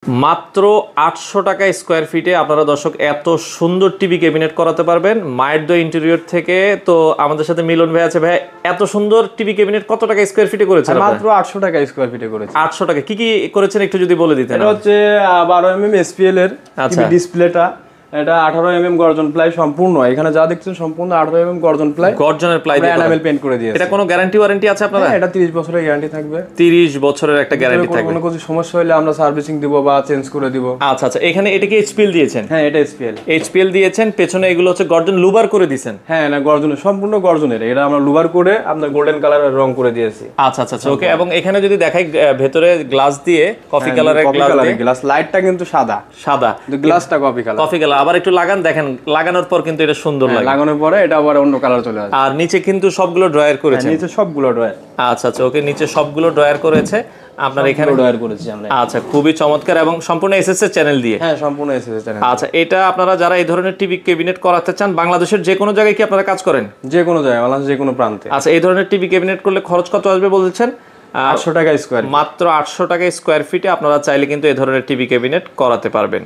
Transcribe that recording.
মাত্র ৮০০ টাকা স্কোয়ার ফিটে আপনারা দর্শক এত সুন্দর টিভি ক্যাবিনেট করাতে পারবেন মায়ের দো ইন্টেরিয়র থেকে। তো আমাদের সাথে মিলন ভাই আছে। ভাই এত সুন্দর টিভি ক্যাবিনেট কত টাকা স্কোয়ার ফিটে করেছেন? মাত্র ৮০০ টাকা স্কোয়ার ফিটে করেছি। ৮০০ টাকা কি কি করেছেন একটু যদি বলে দিতেন। এটা হচ্ছে 12mm SPL এর টিভি ডিসপ্লেটা, এটা 18mm গর্জন প্লাই সম্পূর্ণ, এখানে যা দেখছেন সম্পূর্ণ 18mm গর্জন প্লাই, গর্জনের প্লাই দিয়ে এনামেল পেইন্ট করে দিয়েছি। এটা কোনো গ্যারান্টি ওয়ারেন্টি আছে আপনারা? এটা 30 বছরের গ্যারান্টি থাকবে। 30 বছরের একটা গ্যারান্টি থাকবে। কোনো কিছু সমস্যা হলে আমরা সার্ভিসিং দিব বা চেঞ্জ করে দিব। আচ্ছা আচ্ছা, এখানে এটা কি HPL দিয়েছেন? হ্যাঁ, এটা HPL দিয়েছেন। পেছনে এগুলো হচ্ছে গর্জন লুবার করে দিয়েছেন? হ্যাঁ, না গর্জনের, সম্পূর্ণ গর্জনের, এটা আমরা লুবার করে আপনার গোল্ডেন কালারের রং করে দিয়েছি। আচ্ছা আচ্ছা ওকে। এবং এখানে যদি দেখাই ভেতরে গ্লাস দিয়ে কফি কালারের গ্লাস, লাইটটা কিন্তু সাদা, গ্লাসটা কফি কালার। আবার একটু লাগান, দেখেন লাগানোর পর কিন্তু এটা সুন্দর লাগে। লাগানোর পরে এটা আবার অন্য কালার চলে আসে। আর নিচে কিন্তু সবগুলো ড্রয়ার করেছেন? নিচে সবগুলো ড্রয়ার। আচ্ছা আচ্ছা ওকে, নিচে সবগুলো ড্রয়ার করেছে আপনার এখানে ড্রয়ার করেছি আমরা। আচ্ছা, খুবই চমৎকার এবং সম্পূর্ণ এসএস এর চ্যানেল দিয়ে? হ্যাঁ, সম্পূর্ণ এসএস এর চ্যানেল। আচ্ছা, এটা আপনারা যারা এই ধরনের টিভি ক্যাবিনেট করাতে চান বাংলাদেশের যে কোনো জায়গায় কি আপনারা কাজ করেন? যে কোনো জায়গায়, বাংলাদেশের যে কোনো প্রান্তে। আচ্ছা, এই ধরনের টিভি ক্যাবিনেট করলে খরচ কত আসবে বলছেন? ৮০০ টাকা স্কোয়ার। মাত্র ৮০০ টাকা স্কোয়ার ফিটে আপনারা চাইলে কিন্তু এই ধরনের টিভি ক্যাবিনেট করাতে পারবেন।